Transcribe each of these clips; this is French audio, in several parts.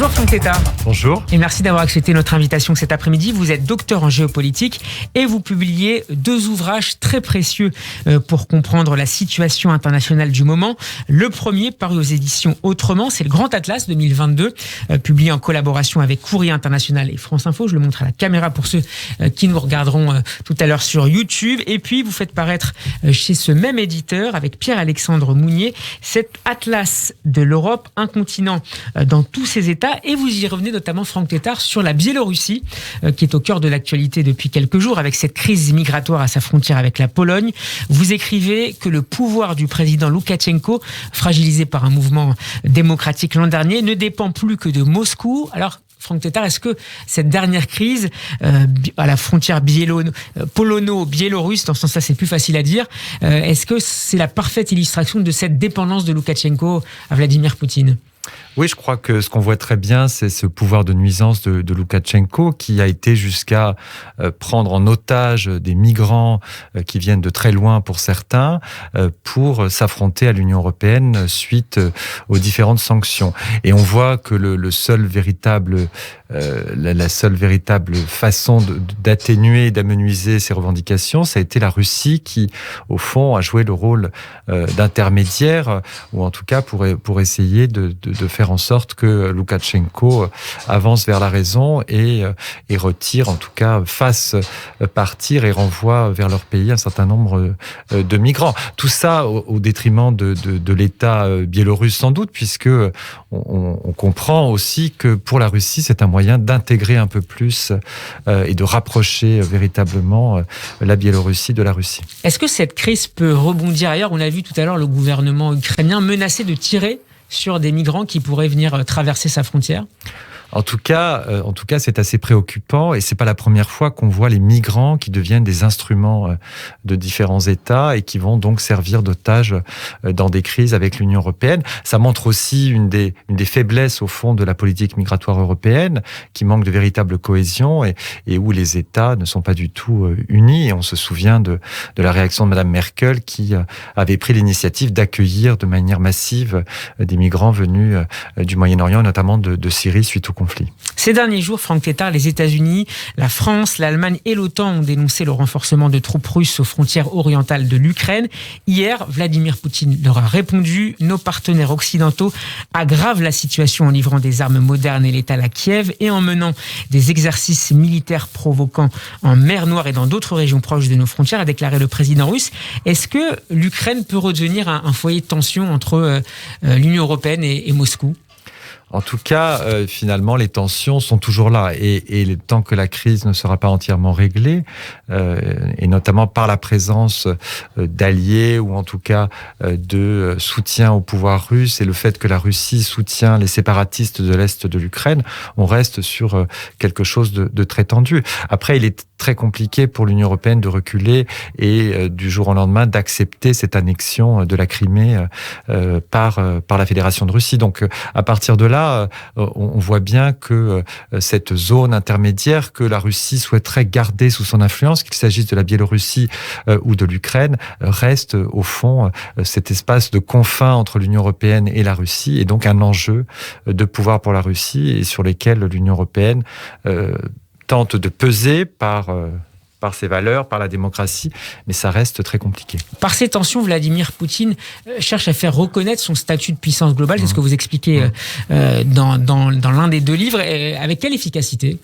Bonjour Franck Tétart. Bonjour. Et merci d'avoir accepté notre invitation cet après-midi. Vous êtes docteur en géopolitique et vous publiez 2 ouvrages très précieux pour comprendre la situation internationale du moment. Le premier, paru aux éditions Autrement, c'est le Grand Atlas 2022, publié en collaboration avec Courrier International et France Info. Je le montre à la caméra pour ceux qui nous regarderont tout à l'heure sur YouTube. Et puis, vous faites paraître chez ce même éditeur, avec Pierre-Alexandre Mounier, cet Atlas de l'Europe, un continent dans tous ses états. Et vous y revenez notamment, Franck Tétart, sur la Biélorussie, qui est au cœur de l'actualité depuis quelques jours, avec cette crise migratoire à sa frontière avec la Pologne. Vous écrivez que le pouvoir du président Loukachenko, fragilisé par un mouvement démocratique l'an dernier, ne dépend plus que de Moscou. Alors, Franck Tétart, est-ce que cette dernière crise à la frontière polono-biélorusse, dans ce sens-là c'est plus facile à dire, est-ce que c'est la parfaite illustration de cette dépendance de Loukachenko à Vladimir Poutine ? Oui, je crois que ce qu'on voit très bien, c'est ce pouvoir de nuisance de Loukachenko qui a été jusqu'à prendre en otage des migrants qui viennent de très loin pour certains, pour s'affronter à l'Union européenne suite aux différentes sanctions. Et on voit que la seule véritable façon d'atténuer et d'amenuiser ces revendications, ça a été la Russie qui, au fond, a joué le rôle d'intermédiaire, ou en tout cas pour essayer de faire en sorte que Loukachenko avance vers la raison et retire, en tout cas fasse partir et renvoie vers leur pays un certain nombre de migrants. Tout ça au détriment de l'État biélorusse sans doute, puisque on comprend aussi que pour la Russie c'est un moyen d'intégrer un peu plus et de rapprocher véritablement la Biélorussie de la Russie. Est-ce que cette crise peut rebondir ailleurs ? On a vu tout à l'heure le gouvernement ukrainien menacer de tirer sur des migrants qui pourraient venir traverser sa frontière ? En tout cas, c'est assez préoccupant et c'est pas la première fois qu'on voit les migrants qui deviennent des instruments de différents États et qui vont donc servir d'otages dans des crises avec l'Union européenne. Ça montre aussi une des faiblesses au fond de la politique migratoire européenne, qui manque de véritable cohésion et où les États ne sont pas du tout unis. Et on se souvient de la réaction de Madame Merkel qui avait pris l'initiative d'accueillir de manière massive des migrants venus du Moyen-Orient, notamment de Syrie suite au conflit. Ces derniers jours, Franck Tétart, les États-Unis, la France, l'Allemagne et l'OTAN ont dénoncé le renforcement de troupes russes aux frontières orientales de l'Ukraine. Hier, Vladimir Poutine leur a répondu. Nos partenaires occidentaux aggravent la situation en livrant des armes modernes et létales à Kiev et en menant des exercices militaires provoquants en mer Noire et dans d'autres régions proches de nos frontières, a déclaré le président russe. Est-ce que l'Ukraine peut redevenir un foyer de tension entre l'Union européenne et Moscou ? En tout cas, finalement, les tensions sont toujours là. Et tant que la crise ne sera pas entièrement réglée, et notamment par la présence d'alliés ou en tout cas de soutien au pouvoir russe et le fait que la Russie soutient les séparatistes de l'Est de l'Ukraine, on reste sur quelque chose de très tendu. Après, il est très compliqué pour l'Union européenne de reculer et du jour au lendemain d'accepter cette annexion de la Crimée par la Fédération de Russie. Donc, à partir de là, on voit bien que cette zone intermédiaire que la Russie souhaiterait garder sous son influence, qu'il s'agisse de la Biélorussie ou de l'Ukraine, reste au fond cet espace de confins entre l'Union européenne et la Russie, et donc un enjeu de pouvoir pour la Russie et sur lesquels l'Union européenne tente de peser par ses valeurs, par la démocratie, mais ça reste très compliqué. Par ces tensions, Vladimir Poutine cherche à faire reconnaître son statut de puissance globale, c'est ce que vous expliquez dans l'un des 2 livres. Avec quelle efficacité ?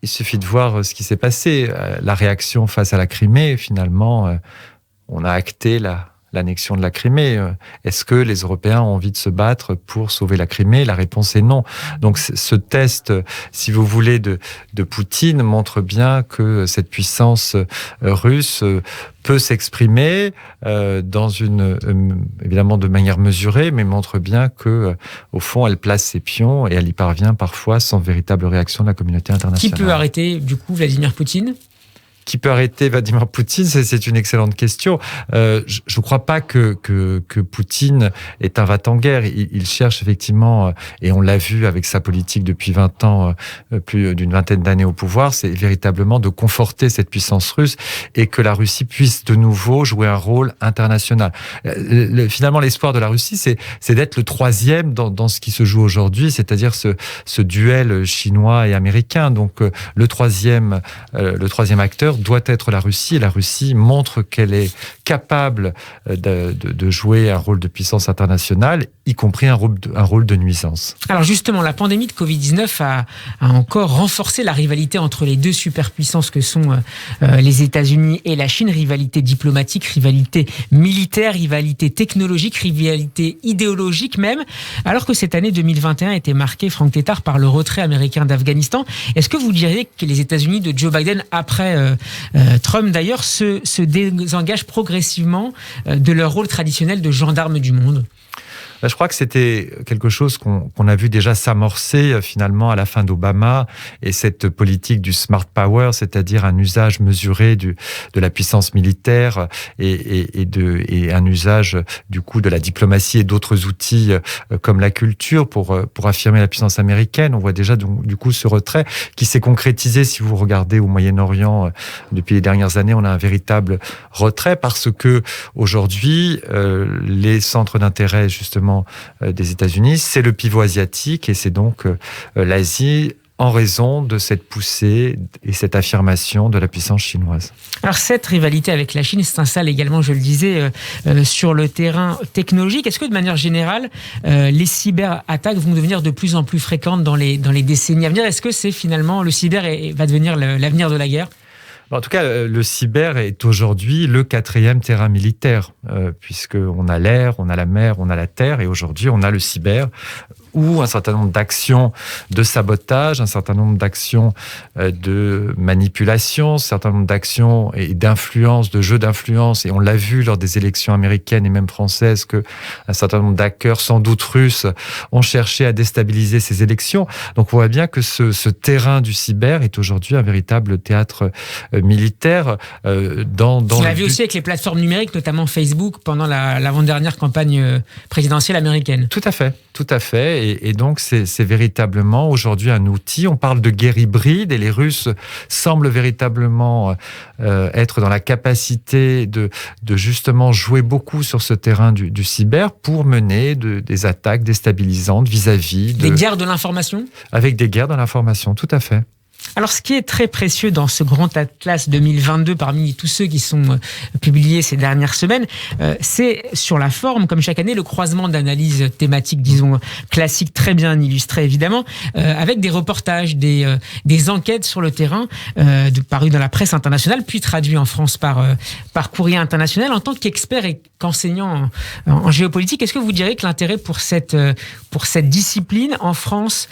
Il suffit de voir ce qui s'est passé. La réaction face à la Crimée, finalement, on a acté l'annexion de la Crimée. Est-ce que les Européens ont envie de se battre pour sauver la Crimée ? La réponse est non. Donc ce test, si vous voulez, de Poutine montre bien que cette puissance russe peut s'exprimer évidemment de manière mesurée, mais montre bien que au fond, elle place ses pions et elle y parvient parfois sans véritable réaction de la communauté internationale. Qui peut arrêter, du coup, Vladimir Poutine ? qui peut arrêter Vladimir Poutine? C'est une excellente question. Je ne crois pas que Poutine est un va-t-en-guerre. Il cherche effectivement, et on l'a vu avec sa politique depuis 20 ans, plus d'une vingtaine d'années au pouvoir, c'est véritablement de conforter cette puissance russe et que la Russie puisse de nouveau jouer un rôle international. Finalement, l'espoir de la Russie, c'est d'être le troisième dans ce qui se joue aujourd'hui, c'est-à-dire ce duel chinois et américain. Donc, le troisième acteur doit être la Russie, et la Russie montre qu'elle est capable de jouer un rôle de puissance internationale, y compris un rôle de nuisance. Alors justement, la pandémie de Covid-19 a encore renforcé la rivalité entre les deux superpuissances que sont les États-Unis et la Chine, rivalité diplomatique, rivalité militaire, rivalité technologique, rivalité idéologique même, alors que cette année 2021 était marquée, Franck Tétart, par le retrait américain d'Afghanistan. Est-ce que vous diriez que les États-Unis de Joe Biden, après Trump d'ailleurs, se désengagent progressivement de leur rôle traditionnel de gendarme du monde ? Je crois que c'était quelque chose qu'on a vu déjà s'amorcer finalement à la fin d'Obama, et cette politique du smart power, c'est-à-dire un usage mesuré de la puissance militaire et un usage du coup de la diplomatie et d'autres outils comme la culture pour affirmer la puissance américaine. On voit déjà du coup ce retrait qui s'est concrétisé. Si vous regardez au Moyen-Orient depuis les dernières années, on a un véritable retrait parce que aujourd'hui les centres d'intérêt justement des États-Unis, c'est le pivot asiatique et c'est donc l'Asie en raison de cette poussée et cette affirmation de la puissance chinoise. Alors cette rivalité avec la Chine s'installe également, je le disais, sur le terrain technologique. Est-ce que de manière générale, les cyberattaques vont devenir de plus en plus fréquentes dans les décennies à venir? Est-ce que c'est finalement le cyber va devenir l'avenir de la guerre? En tout cas, le cyber est aujourd'hui le 4e terrain militaire, puisqu'on a l'air, on a la mer, on a la terre, et aujourd'hui on a le cyber, où un certain nombre d'actions de sabotage, un certain nombre d'actions de manipulation, un certain nombre d'actions et d'influence, de jeux d'influence, et on l'a vu lors des élections américaines et même françaises que un certain nombre d'hackers, sans doute russes, ont cherché à déstabiliser ces élections. Donc on voit bien que ce terrain du cyber est aujourd'hui un véritable théâtre militaire. On l'a vu aussi avec les plateformes numériques, notamment Facebook, pendant l'avant-dernière campagne présidentielle américaine. Tout à fait. Et donc, c'est véritablement aujourd'hui un outil. On parle de guerre hybride et les Russes semblent véritablement être dans la capacité de justement jouer beaucoup sur ce terrain du cyber pour mener des attaques déstabilisantes vis-à-vis des guerres de l'information ? Avec des guerres de l'information, tout à fait. Alors, ce qui est très précieux dans ce grand atlas 2022, parmi tous ceux qui sont publiés ces dernières semaines, c'est sur la forme, comme chaque année, le croisement d'analyses thématiques, disons, classiques, très bien illustrées, évidemment, avec des reportages, des enquêtes sur le terrain, parues dans la presse internationale, puis traduits en France par Courrier International. En tant qu'expert et qu'enseignant en géopolitique, est-ce que vous diriez que l'intérêt pour cette discipline en France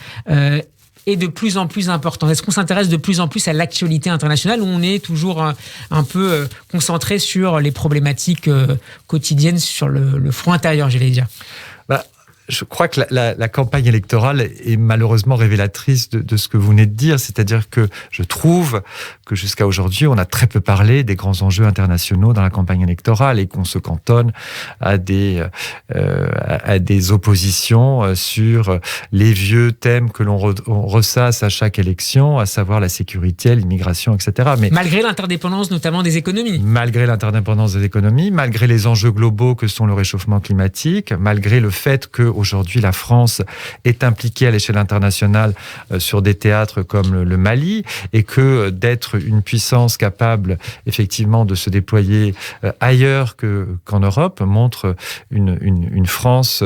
est de plus en plus important? Est-ce qu'on s'intéresse de plus en plus à l'actualité internationale, ou on est toujours un peu concentré sur les problématiques quotidiennes sur le front intérieur, j'allais dire? Je crois que la campagne électorale est malheureusement révélatrice de ce que vous venez de dire. C'est-à-dire que je trouve que jusqu'à aujourd'hui, on a très peu parlé des grands enjeux internationaux dans la campagne électorale et qu'on se cantonne à des oppositions sur les vieux thèmes que l'on ressasse à chaque élection, à savoir la sécurité, l'immigration, etc. Mais malgré l'interdépendance notamment des économies. Malgré l'interdépendance des économies, malgré les enjeux globaux que sont le réchauffement climatique, malgré le fait que aujourd'hui, la France est impliquée à l'échelle internationale sur des théâtres comme le Mali, et que d'être une puissance capable effectivement de se déployer ailleurs qu'en Europe montre une France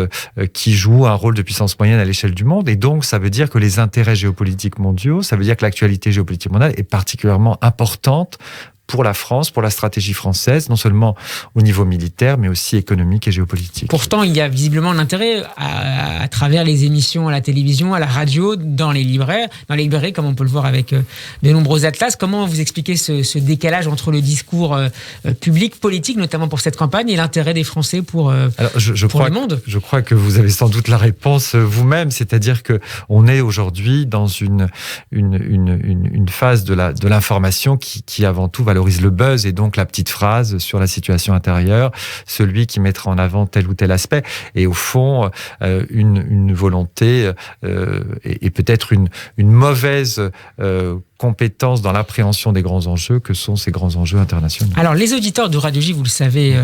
qui joue un rôle de puissance moyenne à l'échelle du monde. Et donc, ça veut dire que les intérêts géopolitiques mondiaux, ça veut dire que l'actualité géopolitique mondiale est particulièrement importante pour la France, pour la stratégie française, non seulement au niveau militaire, mais aussi économique et géopolitique. Pourtant, il y a visiblement un intérêt à travers les émissions à la télévision, à la radio, dans les librairies, comme on peut le voir avec de nombreux atlas. Comment vous expliquez ce décalage entre le discours public, politique, notamment pour cette campagne, et l'intérêt des Français pour le monde ? Je crois que vous avez sans doute la réponse vous-même, c'est-à-dire qu'on est aujourd'hui dans une phase de l'information qui avant tout va valorise le buzz et donc la petite phrase sur la situation intérieure, celui qui mettra en avant tel ou tel aspect. Et au fond, une volonté et peut-être une mauvaise compétence dans l'appréhension des grands enjeux que sont ces grands enjeux internationaux. Alors, les auditeurs de Radio J, vous le savez,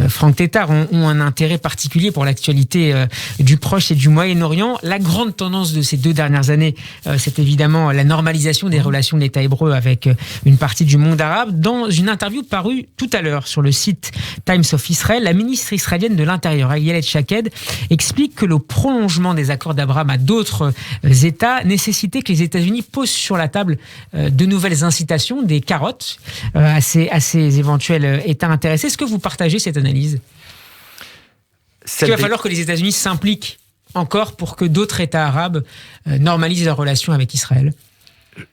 Franck Tétart, ont un intérêt particulier pour l'actualité du Proche et du Moyen-Orient. La grande tendance de ces 2 dernières années, c'est évidemment la normalisation des relations de l'État hébreu avec une partie du monde arabe. Dans une interview parue tout à l'heure sur le site Times of Israel, la ministre israélienne de l'Intérieur, Ayelet Shaked, explique que le prolongement des accords d'Abraham à d'autres États nécessitait que les États-Unis posent sur la table de nouvelles incitations, des carottes à ces éventuels États intéressés. Est-ce que vous partagez cette analyse ? Est-ce qu'il va falloir que les États-Unis s'impliquent encore pour que d'autres États arabes normalisent leurs relations avec Israël ?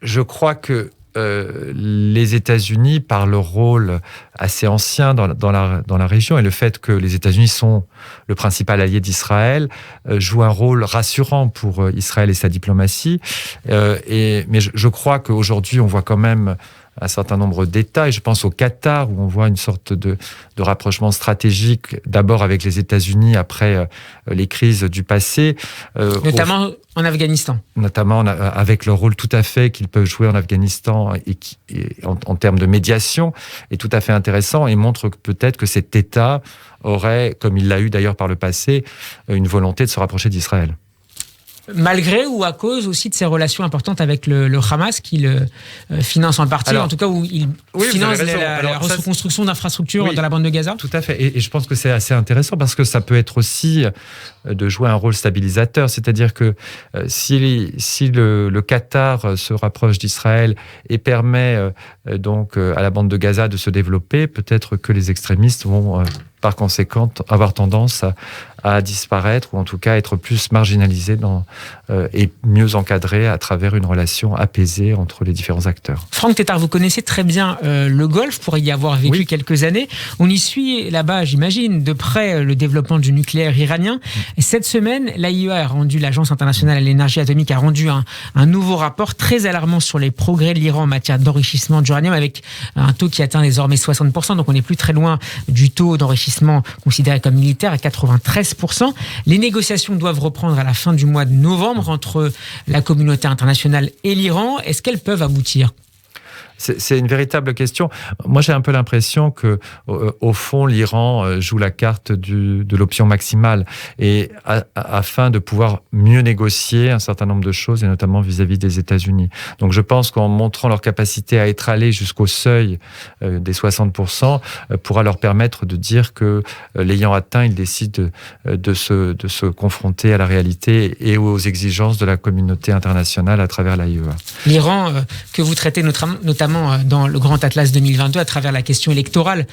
Je crois que les États-Unis, par leur rôle assez ancien dans la région et le fait que les États-Unis sont le principal allié d'Israël, jouent un rôle rassurant pour Israël et sa diplomatie. Mais je crois qu'aujourd'hui, on voit quand même un certain nombre d'États, et je pense au Qatar, où on voit une sorte de rapprochement stratégique, d'abord avec les États-Unis, après les crises du passé. Notamment en Afghanistan. Notamment avec le rôle tout à fait qu'ils peuvent jouer en Afghanistan et en termes de médiation, est tout à fait intéressant et montre que peut-être que cet État aurait, comme il l'a eu d'ailleurs par le passé, une volonté de se rapprocher d'Israël. Malgré ou à cause aussi de ses relations importantes avec le Hamas, qu'il finance en partie, en tout cas où il finance la reconstruction d'infrastructures dans la bande de Gaza. Tout à fait. Et je pense que c'est assez intéressant parce que ça peut être aussi de jouer un rôle stabilisateur. C'est-à-dire que si le Qatar se rapproche d'Israël et permet donc à la bande de Gaza de se développer, peut-être que les extrémistes vont par conséquent avoir tendance à disparaître ou en tout cas être plus marginalisés et mieux encadrés à travers une relation apaisée entre les différents acteurs. Franck Tétart, vous connaissez très bien le Golfe pour y avoir vécu quelques années. On y suit là-bas, j'imagine, de près le développement du nucléaire iranien. Et cette semaine, l'AIEA l'Agence internationale à l'énergie atomique, a rendu un nouveau rapport très alarmant sur les progrès de l'Iran en matière d'enrichissement d'uranium avec un taux qui atteint désormais 60%. Donc on n'est plus très loin du taux d'enrichissement considéré comme militaire à 93%. Les négociations doivent reprendre à la fin du mois de novembre entre la communauté internationale et l'Iran. Est-ce qu'elles peuvent aboutir ? C'est une véritable question. Moi, j'ai un peu l'impression que, au fond, l'Iran joue la carte de l'option maximale et afin de pouvoir mieux négocier un certain nombre de choses, et notamment vis-à-vis des États-Unis. Donc, je pense qu'en montrant leur capacité à être allés jusqu'au seuil des 60%, pourra leur permettre de dire que, l'ayant atteint, ils décident de se confronter à la réalité et aux exigences de la communauté internationale à travers l'AIEA. L'Iran, que vous traitez notamment dans le Grand Atlas 2022 à travers la question électorale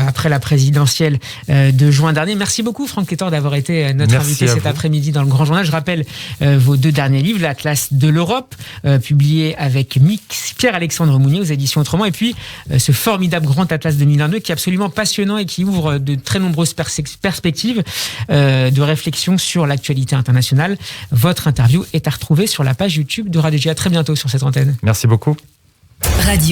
après la présidentielle de juin dernier. Merci beaucoup Franck Tétart d'avoir été notre invité cet après-midi dans le Grand Journal. Je rappelle vos 2 derniers livres, l'Atlas de l'Europe, publié avec Pierre-Alexandre Mounier aux éditions Autrement, et puis ce formidable Grand Atlas 2022 qui est absolument passionnant et qui ouvre de très nombreuses perspectives de réflexion sur l'actualité internationale. Votre interview est à retrouver sur la page YouTube de Radio J. À très bientôt sur cette antenne. Merci beaucoup. Radio